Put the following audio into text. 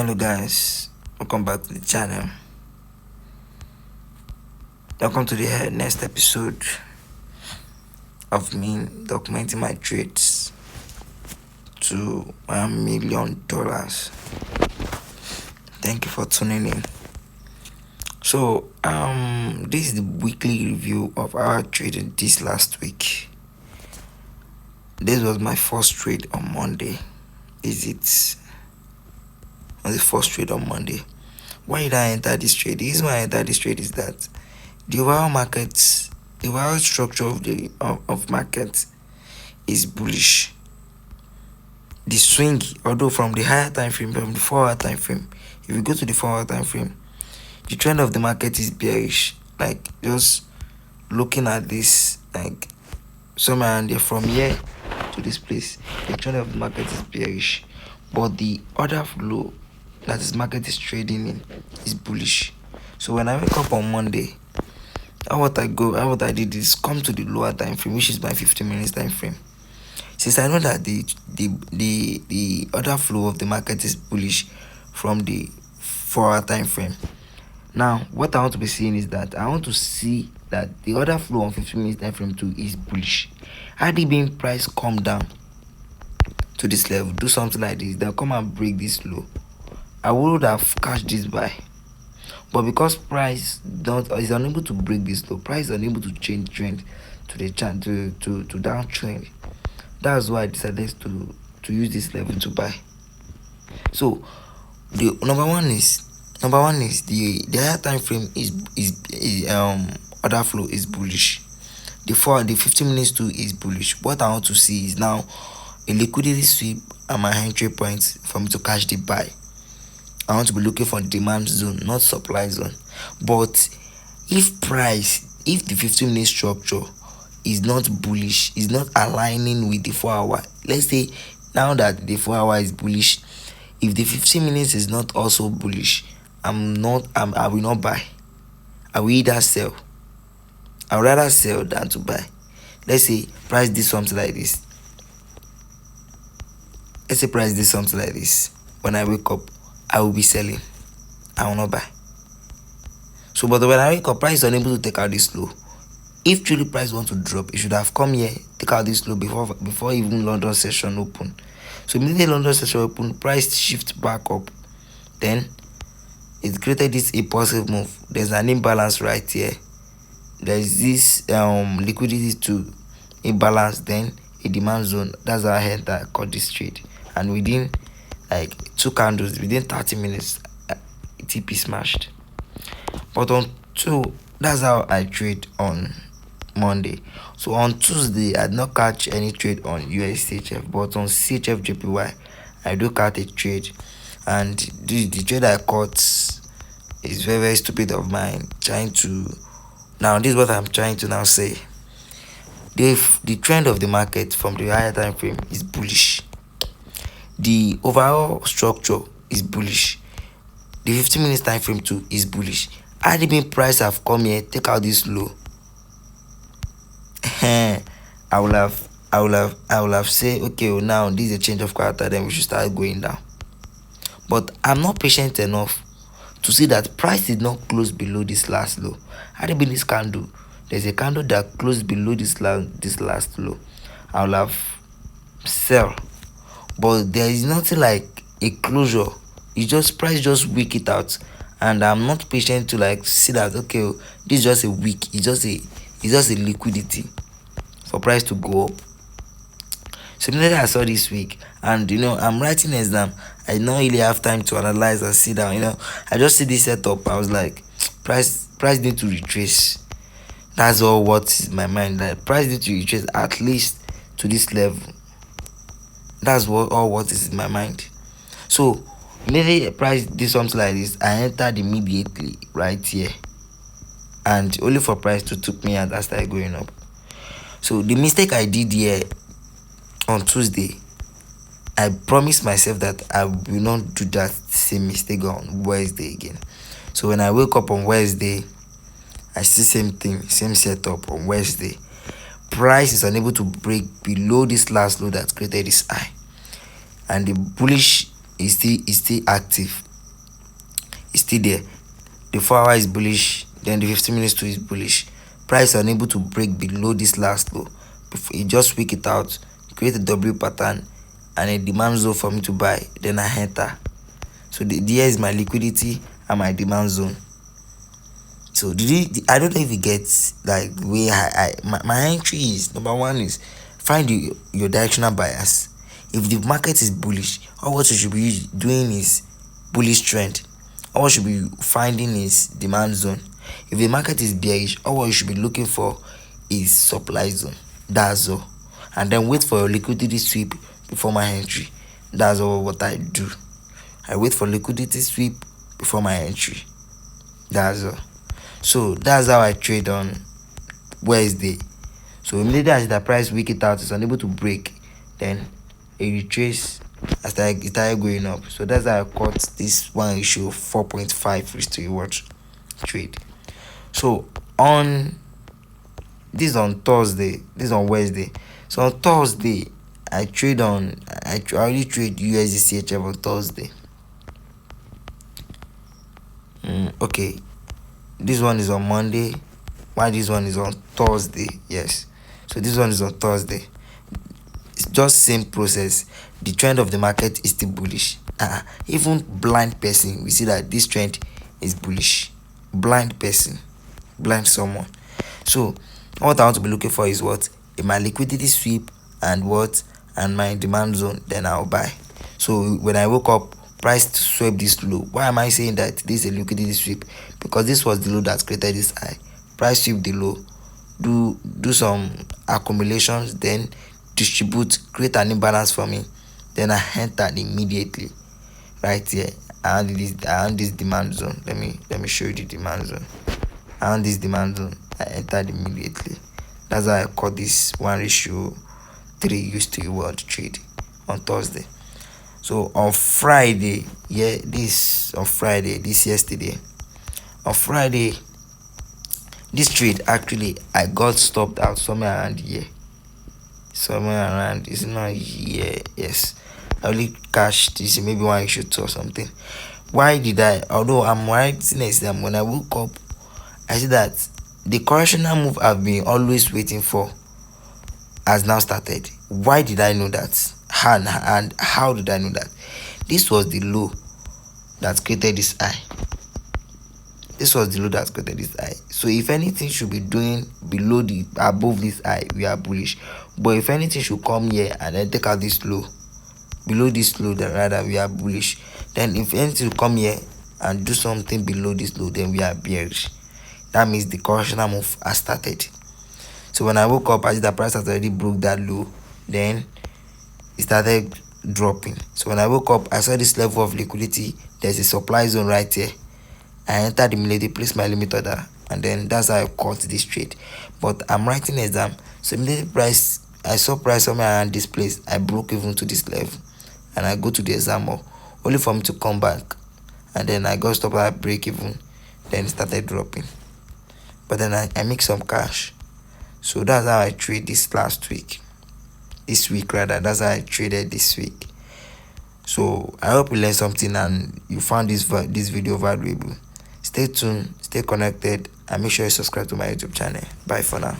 Hello guys, welcome back to the channel. Welcome to the next episode of me documenting my trades to $1 million. Thank you for tuning in. So this is the weekly review of our trading this last week. This was my first trade on Monday. The first trade on Monday. Why did I enter this trade? The reason why I entered this trade is that the overall market, the overall structure of the market is bullish. The swing, although from the higher time frame, from the 4-hour time frame, if you go to the 4-hour time frame, the trend of the market is bearish. Like just looking at this, like somewhere around there from here to this place, the trend of the market is bearish, but the order flow that this market is trading in is bullish. So when I wake up on Monday, what I did is come to the lower time frame, which is my 15 minutes time frame. Since I know that the order flow of the market is bullish from the 4-hour time frame, now what I want to be seeing is that I want to see that the order flow on 15 minutes time frame too is bullish. Had it been price come down to this level, do something like this, then come and break this low, I would have cashed this buy. But because price is unable to break this low, price is unable to change trend to the to downtrend. That's why I decided to use this level to buy. So the number one is the higher time frame is order flow is bullish. The 15 minutes too is bullish. What I want to see is now a liquidity sweep at my entry points for me to catch the buy. I want to be looking for demand zone, not supply zone. But if the 15 minute structure is not bullish, is not aligning with the 4-hour, let's say now that the 4-hour is bullish, if the 15 minutes is not also bullish, I will not buy. I will either sell. I would rather sell than to buy. Let's say price did something like this. When I wake up, I will be selling. I will not buy. So, but when I wake up, price is unable to take out this low. If truly price wants to drop, it should have come here, take out this low before even London session open. So immediately London session open, price shift back up. Then it created this impulsive move. There's an imbalance right here. There's this liquidity to imbalance, then a demand zone. That's how I caught this trade. And within like 2 candles, within 30 minutes, TP smashed. But on 2, that's how I trade on Monday. So on Tuesday, I did not catch any trade on USCHF, but on CHF I do catch a trade. And the trade I caught is very, very stupid of mine. Now this is what I'm trying to now say. The trend of the market from the higher time frame is bullish. The overall structure is bullish. The 15 minutes time frame too is bullish. Had the been price have come here, take out this low, I will have said, okay, well, now this is a change of character, then we should start going down. But I'm not patient enough to see that price did not close below this last low. Had it been this candle, there's a candle that closed below this last low, I will have sell. But there is nothing like a closure. It's just price just weak it out, and I'm not patient to like see that, okay, this is just a weak, it's just a liquidity for price to go up. So immediately I saw this week, and I'm writing exam. I don't really have time to analyze and sit down. I just see this setup. I was like, price need to retrace. That's all what's in my mind. That price need to retrace at least to this level. That's what is in my mind. So maybe price did something like this, I entered immediately right here, and only for price to took me out and started going up. So the mistake I did here on Tuesday, I promised myself that I will not do that same mistake on Wednesday again. So when I wake up on Wednesday, I see same thing, same setup on Wednesday. Price is unable to break below this last low that created this high, and the bullish is still active. still there. The 4 hour is bullish, then the 15 minutes too is bullish. Price unable to break below this last low. It just weak it out, create a W pattern and a demand zone for me to buy. Then I enter. So here is my liquidity and my demand zone. So I don't know if you get like the way my entry is. Number one is find your directional bias. If the market is bullish, all what you should be doing is bullish trend. All what you should be finding is demand zone. If the market is bearish, all what you should be looking for is supply zone. That's all. And then wait for your liquidity sweep before my entry. That's all what I do. I wait for liquidity sweep before my entry. That's all. So that's how I trade on Wednesday. So immediately as the price weak it out, it's unable to break, then it retrace as it started going up. So that's how I caught this one ratio 4.5 risk to reward trade. So on Thursday, this on Wednesday. So on Thursday, I already trade USD CHF on Thursday. Okay, this one is on Monday, while this one is on Thursday. Yes, so this one is on Thursday. It's just same process. The trend of the market is still bullish. Even blind person, we see that this trend is bullish. Blind person, blind someone. So what I want to be looking for is what? In my liquidity sweep and what? And my demand zone, then I'll buy. So when I woke up, price swept this low. Why am I saying that this is a liquidity sweep? Because this was the low that created this high. Price sweep the low, do some accumulations, then distribute, create an imbalance for me, then I entered immediately right here around this demand zone. Let me show you the demand zone. Around this demand zone, I entered immediately. That's how I caught this 1:3 used to reward trade on Thursday. So on Friday, this yesterday. On Friday, this trade actually I got stopped out somewhere around here. It's not here. Yes, I only cashed this maybe 1:2 or something. Why did I? Although I'm writing exam, when I woke up, I see that the correctional move I've been always waiting for has now started. Why did I know that? And how did I know that? This was the low that created this high. So if anything should be doing above this high, we are bullish. But if anything should come here and then take out this low, below this low, then rather we are bullish. Then if anything will come here and do something below this low, then we are bearish. That means the correctional move has started. So when I woke up, I see the price has already broke that low, then it started dropping. So when I woke up, I saw this level of liquidity. There's a supply zone right here. I entered immediately, placed my limit order, and then that's how I caught this trade. But I'm writing exam, so immediately I saw price somewhere around this place. I broke even to this level, and I go to the exam only for me to come back, and then I got stopped at break even, then it started dropping. But then I make some cash. So that's how I trade this week. That's how I traded this week. So I hope you learned something and you found this video valuable. Stay tuned, stay connected, and make sure you subscribe to my YouTube channel. Bye for now.